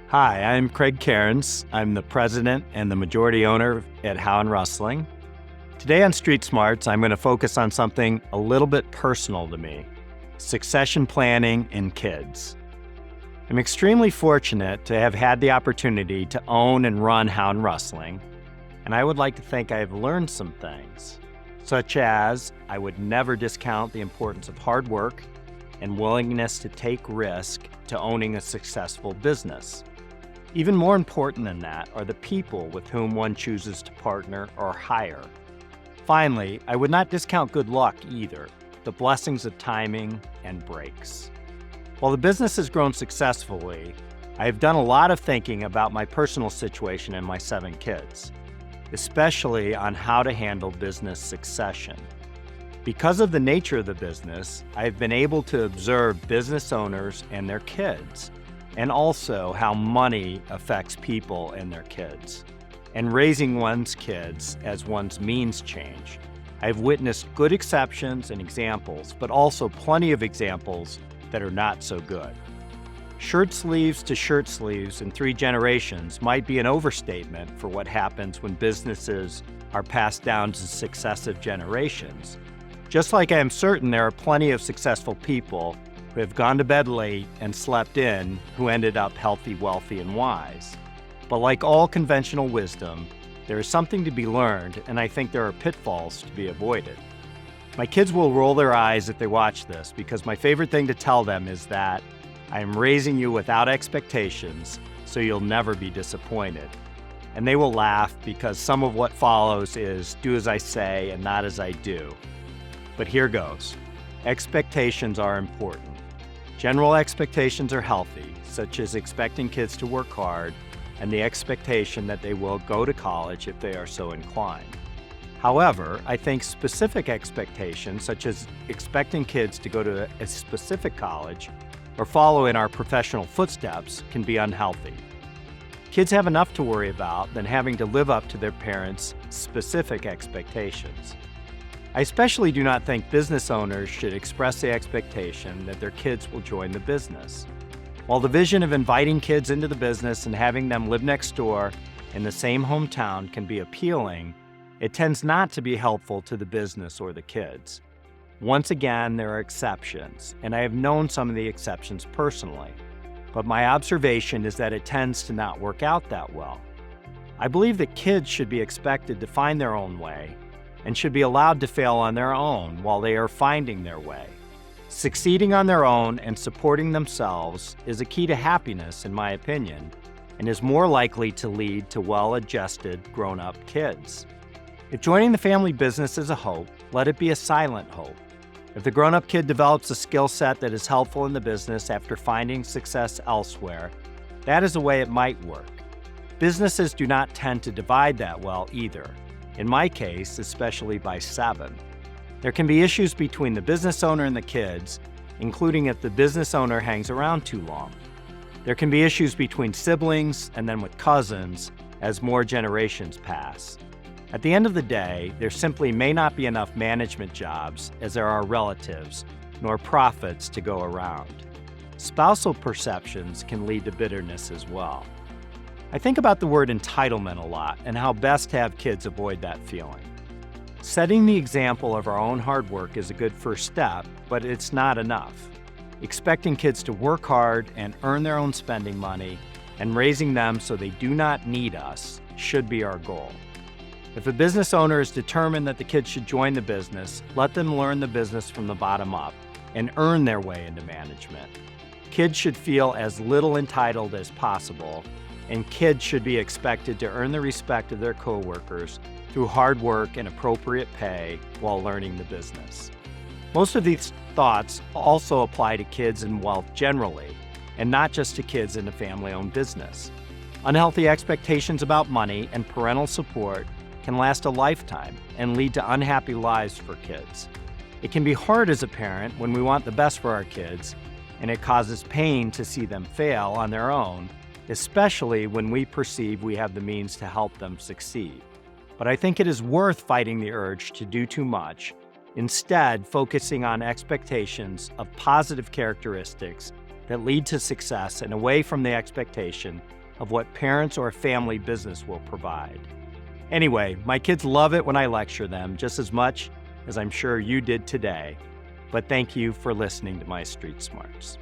Hi, I'm Craig Cairns. I'm the president and the majority owner at Howe Rusling. Today on Street Smarts, I'm going to focus on something a little bit personal to me: succession planning in kids. I'm extremely fortunate to have had the opportunity to own and run Howe Rusling, and I would like to think I have learned some things, such as I would never discount the importance of hard work and willingness to take risk to owning a successful business. Even more important than that are the people with whom one chooses to partner or hire. Finally, I would not discount good luck either, the blessings of timing and breaks. While the business has grown successfully, I have done a lot of thinking about my personal situation and my 7 kids, especially on how to handle business succession. Because of the nature of the business, I have been able to observe business owners and their kids, and also how money affects people and their kids, and raising one's kids as one's means change. I've witnessed good exceptions and examples, but also plenty of examples that are not so good. Shirt sleeves to shirt sleeves in 3 generations might be an overstatement for what happens when businesses are passed down to successive generations. Just like I am certain there are plenty of successful people who have gone to bed late and slept in who ended up healthy, wealthy, and wise. But like all conventional wisdom, there is something to be learned, and I think there are pitfalls to be avoided. My kids will roll their eyes if they watch this, because my favorite thing to tell them is that I am raising you without expectations, so you'll never be disappointed. And they will laugh because some of what follows is do as I say and not as I do. But here goes. Expectations are important. General expectations are healthy, such as expecting kids to work hard and the expectation that they will go to college if they are so inclined. However, I think specific expectations, such as expecting kids to go to a specific college or follow in our professional footsteps, can be unhealthy. Kids have enough to worry about than having to live up to their parents' specific expectations. I especially do not think business owners should express the expectation that their kids will join the business. While the vision of inviting kids into the business and having them live next door in the same hometown can be appealing, it tends not to be helpful to the business or the kids. Once again, there are exceptions, and I have known some of the exceptions personally, but my observation is that it tends to not work out that well. I believe that kids should be expected to find their own way and should be allowed to fail on their own while they are finding their way. Succeeding on their own and supporting themselves is a key to happiness, in my opinion, and is more likely to lead to well-adjusted, grown-up kids. If joining the family business is a hope, let it be a silent hope. If the grown-up kid develops a skill set that is helpful in the business after finding success elsewhere, that is a way it might work. Businesses do not tend to divide that well either. In my case, especially by 7. There can be issues between the business owner and the kids, including if the business owner hangs around too long. There can be issues between siblings and then with cousins as more generations pass. At the end of the day, there simply may not be enough management jobs as there are relatives, nor profits to go around. Spousal perceptions can lead to bitterness as well. I think about the word entitlement a lot and how best to have kids avoid that feeling. Setting the example of our own hard work is a good first step, but it's not enough. Expecting kids to work hard and earn their own spending money and raising them so they do not need us should be our goal. If a business owner is determined that the kids should join the business, let them learn the business from the bottom up and earn their way into management. Kids should feel as little entitled as possible, and kids should be expected to earn the respect of their coworkers through hard work and appropriate pay while learning the business. Most of these thoughts also apply to kids and wealth generally, and not just to kids in a family-owned business. Unhealthy expectations about money and parental support can last a lifetime and lead to unhappy lives for kids. It can be hard as a parent when we want the best for our kids, and it causes pain to see them fail on their own, especially when we perceive we have the means to help them succeed. But I think it is worth fighting the urge to do too much, instead focusing on expectations of positive characteristics that lead to success and away from the expectation of what parents or family business will provide. Anyway, my kids love it when I lecture them just as much as I'm sure you did today. But thank you for listening to my Street Smarts.